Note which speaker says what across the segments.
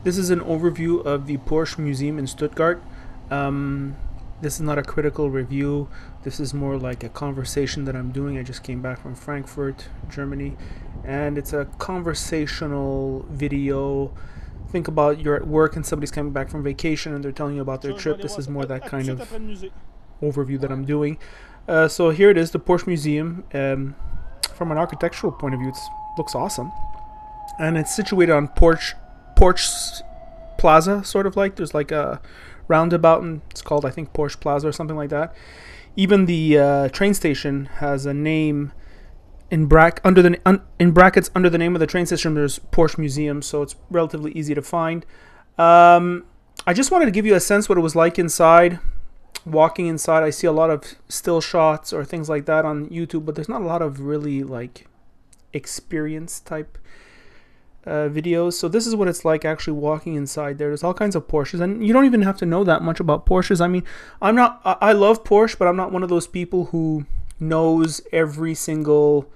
Speaker 1: This is an overview of the Porsche Museum in Stuttgart. This is not a critical review. This is more like a conversation that I'm doing. I just came back from Frankfurt, Germany, and it's a conversational video. Think about you're at work and somebody's coming back from vacation and they're telling you about their trip. This is more that kind of overview that I'm doing. So here it is, the Porsche Museum. From an architectural point of view, it looks awesome. And it's situated on Porsche Plaza, sort of like. There's like a roundabout, and it's called, I think, Porsche Plaza or something like that. Even the train station has a name in brackets under the name of the train station. There's Porsche Museum, so it's relatively easy to find. I just wanted to give you a sense what it was like inside. Walking inside, I see a lot of still shots or things like that on YouTube, but there's not a lot of really like experience type videos. So this is what it's like actually walking inside there. There's all kinds of Porsches, and you don't even have to know that much about Porsches. I mean, I love Porsche, but I'm not one of those people who knows every single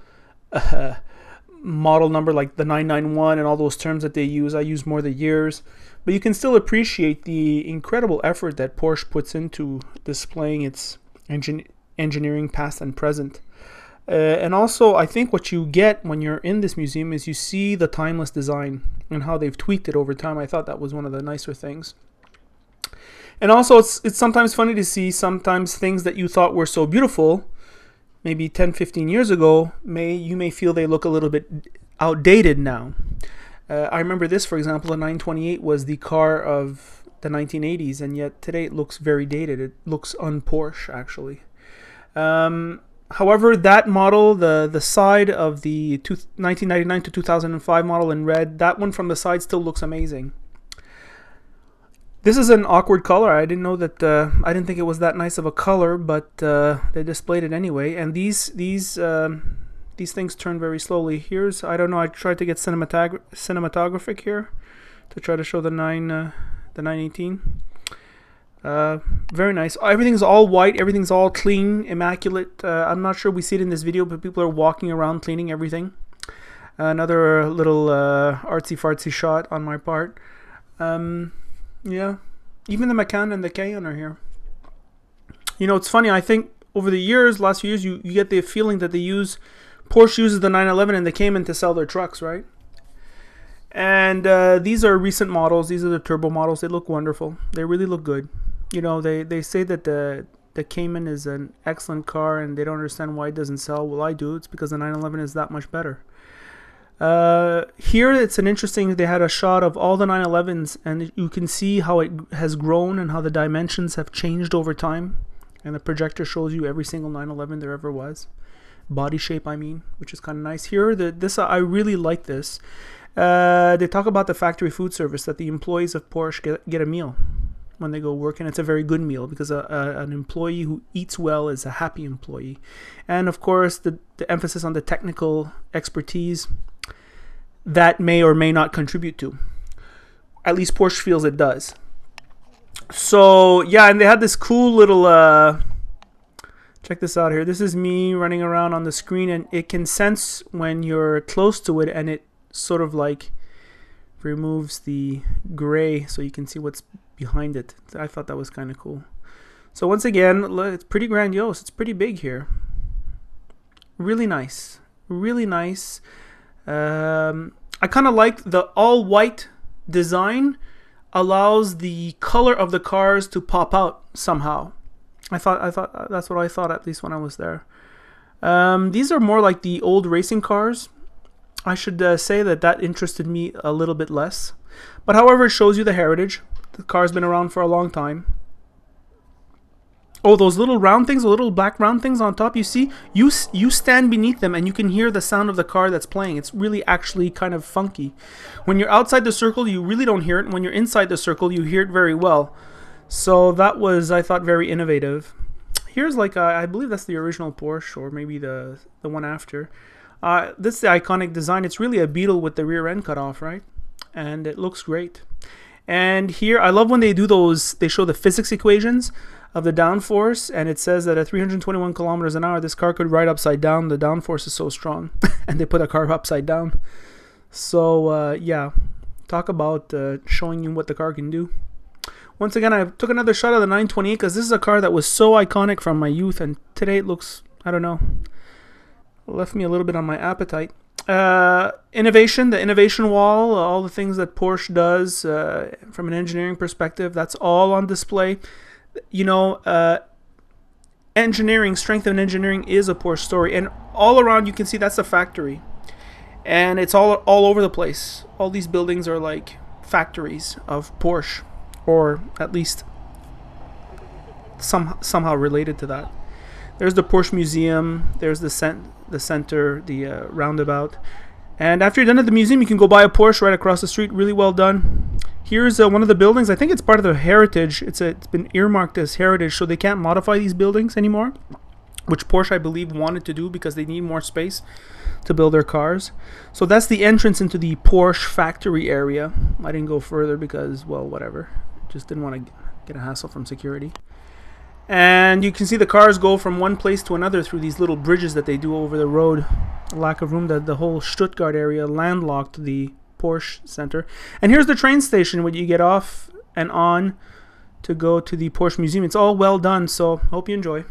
Speaker 1: model number, like the 991 and all those terms that they use. I use more the years, but you can still appreciate the incredible effort that Porsche puts into displaying its engineering past and present. And also, I think what you get when you're in this museum is you see the timeless design and how they've tweaked it over time. I thought that was one of the nicer things. And also, it's sometimes funny to see sometimes things that you thought were so beautiful, maybe 10, 15 years ago, you may feel they look a little bit outdated now. I remember this, for example, the 928 was the car of the 1980s, and yet today it looks very dated. It looks un-Porsche, actually. However, that model, the side of the 1999 to 2005 model in red, that one from the side still looks amazing. This is an awkward color. I didn't know that. I didn't think it was that nice of a color, but they displayed it anyway. And these things turn very slowly. Here's, I don't know. I tried to get cinematographic here to try to show the 918. Very nice. Everything's all white. Everything's all clean, immaculate. I'm not sure we see it in this video, but people are walking around cleaning everything. Another little artsy-fartsy shot on my part. Yeah, even the Macan and the Cayenne are here. You know, it's funny. I think over the years, last few years, you get the feeling that Porsche uses the 911 and the Cayman to sell their trucks, right? And these are recent models. These are the turbo models. They look wonderful. They really look good. You know, they say that the Cayman is an excellent car and they don't understand why it doesn't sell. Well, I do. It's because the 911 is that much better. Here it's an interesting, they had a shot of all the 911s, and you can see how it has grown and how the dimensions have changed over time. And the projector shows you every single 911 there ever was. Body shape, I mean, which is kind of nice. Here, I really like this. They talk about the factory food service, that the employees of Porsche get a meal when they go work, and it's a very good meal because an employee who eats well is a happy employee. And of course, the emphasis on the technical expertise that may or may not contribute to. At least Porsche feels it does. So yeah, and they had this cool little check this out here. This is me running around on the screen, and it can sense when you're close to it, and it sort of like removes the gray so you can see what's behind it. I thought that was kind of cool. So once again, look, it's pretty grandiose. It's pretty big here. Really nice. Really nice. I kind of like the all white design allows the color of the cars to pop out somehow. I thought that's what I thought, at least when I was there. These are more like the old racing cars. I should say that interested me a little bit less. But however, it shows you the heritage. The car's been around for a long time. Oh, those little round things, the little black round things on top, you see? You stand beneath them and you can hear the sound of the car that's playing. It's really actually kind of funky. When you're outside the circle, you really don't hear it. And when you're inside the circle, you hear it very well. So that was, I thought, very innovative. Here's like, I believe that's the original Porsche, or maybe the one after. This is the iconic design. It's really a Beetle with the rear end cut off, right? And it looks great. And here, I love when they do those, they show the physics equations of the downforce, and it says that at 321 kilometers an hour, this car could ride upside down. The downforce is so strong. And they put a car upside down. So, yeah, Talk about showing you what the car can do. Once again, I took another shot of the 928 because this is a car that was so iconic from my youth, and today it looks, I don't know, left me a little bit on my appetite. Innovation, the innovation wall, all the things that Porsche does from an engineering perspective, that's all on display. You know, engineering, strength of engineering is a Porsche story, and all around you can see that's a factory, and it's all over the place. All these buildings are like factories of Porsche, or at least somehow related to that. There's the Porsche Museum, there's the center, the roundabout, and after you're done at the museum, you can go buy a Porsche right across the street. Really well done. Here's one of the buildings. I think it's part of the heritage. It's been earmarked as heritage, so they can't modify these buildings anymore, which Porsche, I believe, wanted to do because they need more space to build their cars. So that's the entrance into the Porsche factory area. I didn't go further because, well, whatever. Just didn't want to get a hassle from security. And you can see the cars go from one place to another through these little bridges that they do over the road. A lack of room. The whole Stuttgart area landlocked the Porsche Center. And here's the train station where you get off and on to go to the Porsche Museum. It's all well done, so hope you enjoy.